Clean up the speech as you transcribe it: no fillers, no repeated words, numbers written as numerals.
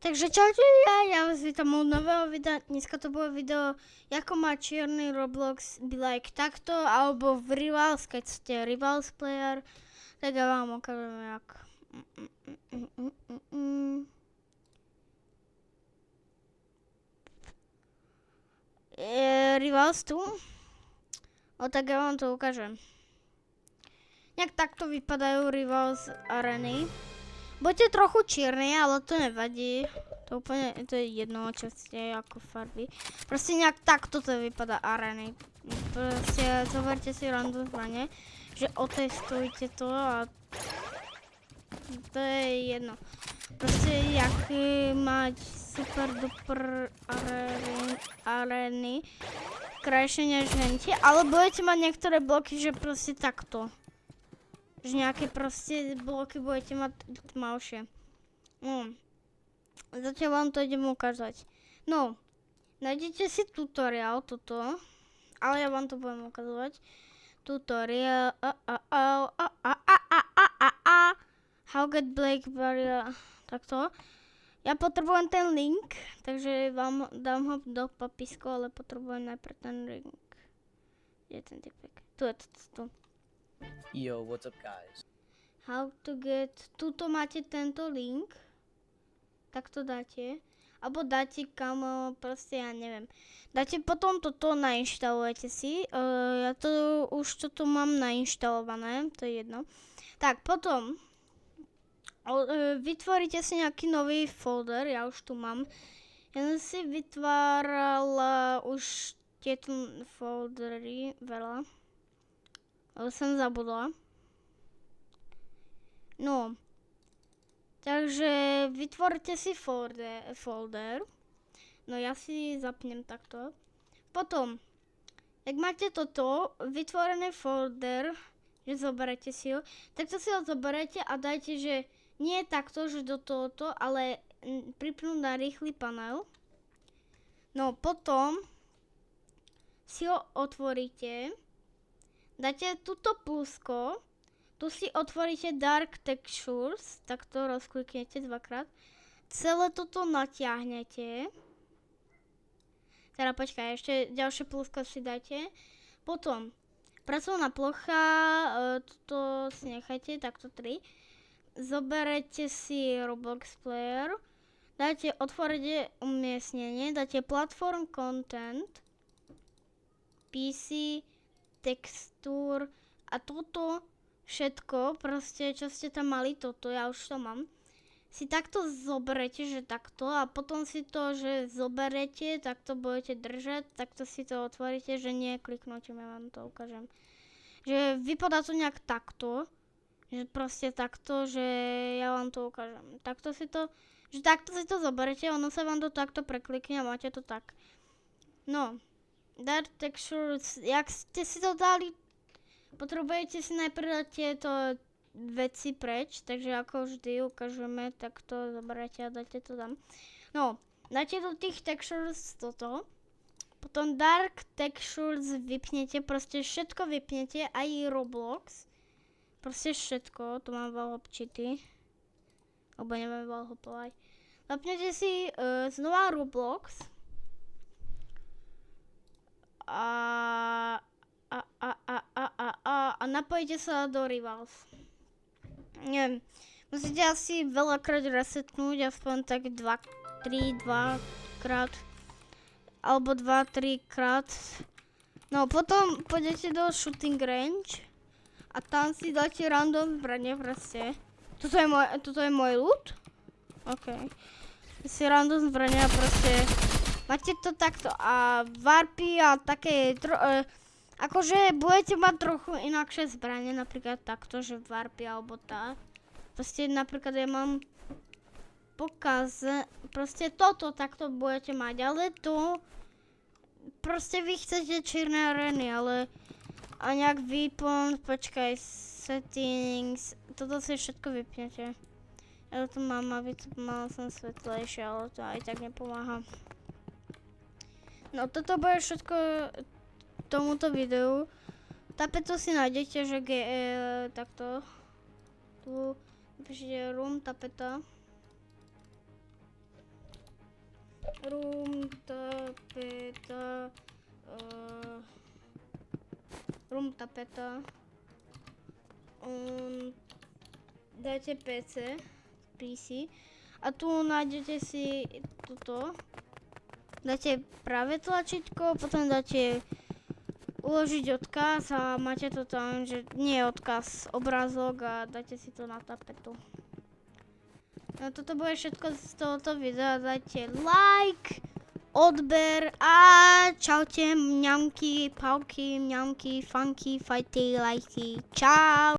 Takže čaute, ja vás vítam u nového videa. Dneska to bude video, ako má čierny Roblox be like takto, alebo v Rivals, keď ste Rivals player. Tak ja vám ukážem, jak. Je Rivals tu? No tak ja vám to ukážem. Jak takto vypadajú Rivals areny. Buďte trochu čierni, ale to nevadí. To úplne, to je jedno, čo ste ako farby. Proste nejak takto to vypadá areny. Proste zoberte si random zbrane, že otestujte to a to je jedno. Proste jak mať super duper areny, krajšie než henti, ale budete mať niektoré bloky, že proste takto. Že nejaké proste bloky budete mať tmavšie. Zatiaľ vám to idem ukázať. No, nájdete si tutoriál, toto. Ale ja vám to budem ukazovať. Tutoriál. How get black barrier. Takto. Ja potrebujem ten link, takže vám dám ho do popisku, ale potrebujem najprv ten link. Kde je ten typek? Tu je to. Yo, what's up guys? How to get, tuto máte tento link, tak to dáte, alebo dáte kam, proste ja neviem, dáte potom toto, nainštalujete si, ja to už toto mám nainštalované, to je jedno, tak potom vytvoríte si nejaký nový folder, ja už tu mám, ja som si vytvárala už tieto foldery, veľa. Ale som zabudla. No. Takže vytvorte si folder. No ja si zapnem takto. Potom, jak máte toto, vytvorený folder, že zoberete si ho, tak to si ho zoberete a dajte, že nie takto, že do tohoto, ale pripnúť na rýchly panel. No potom si ho otvoríte. Dáte túto plusko, tu si otvoríte Dark Textures, tak to rozkliknete dvakrát. Celé toto natiahnete. Teda počkaj, ešte ďalšie plusko si dáte. Potom, pracovná plocha, toto si nechajte, takto 3. Zoberete si Roblox Player, dáte otvorite umiestnenie, dáte Platform Content, PC, textúr a toto všetko, proste čo ste tam mali, toto, ja už to mám, si takto zoberete, že takto a potom si to, že zoberete, takto budete držať, takto si to otvoríte, že nie kliknúť, ja vám to ukážem. Že vypadá to nejak takto, že proste takto, že ja vám to ukážem. Takto si to, že takto si to zoberete, ono sa vám to takto preklikne a máte to tak. No. Dark Textures, jak ste si to dali, potrebujete si najprv dať tieto veci preč, takže ako vždy ukážeme, tak to zoberete a dáte to tam. No, dáte do tých textures toto, potom Dark Textures vypnete, proste všetko vypnete, aj Roblox, proste všetko, to mám veľa občity, alebo neviem veľa hotovať. Zapnete si znova Roblox, a napojíte sa do Rivals. Neviem, musíte asi veľakrát resetnúť, aspoň tak 2 krát, alebo 2-3 krát. No potom pôjdete do shooting range a tam si dáte random zbranie proste. Toto je môj loot? OK. Si random zbranie a proste máte to takto a warpy a také, akože budete mať trochu inakšie zbranie, napríklad takto, že warpy alebo tak. Proste napríklad ja mám proste toto takto budete mať, ale to, proste vy chcete čierne areny, ale a nejak weapon, počkaj, settings, toto si všetko vypnete. Ja to mám, aby to mal som svetlejšie, ale to aj tak nepomáha. No toto bude všetko tomuto videu. Tapetu si nájdete, že takto. Tu napíšete room tapeta. room tapeta, room tapeta, dáte PC a tu nájdete si toto, dáte práve tlačítko, potom dáte uložiť odkaz a máte to tam, že nie je odkaz, obrázok a dáte si to na tapetu. No toto bude všetko z tohoto videa, dajte like, odber a čaute mňamky, pavky, mňamky, funky, fajty, lajky, čau!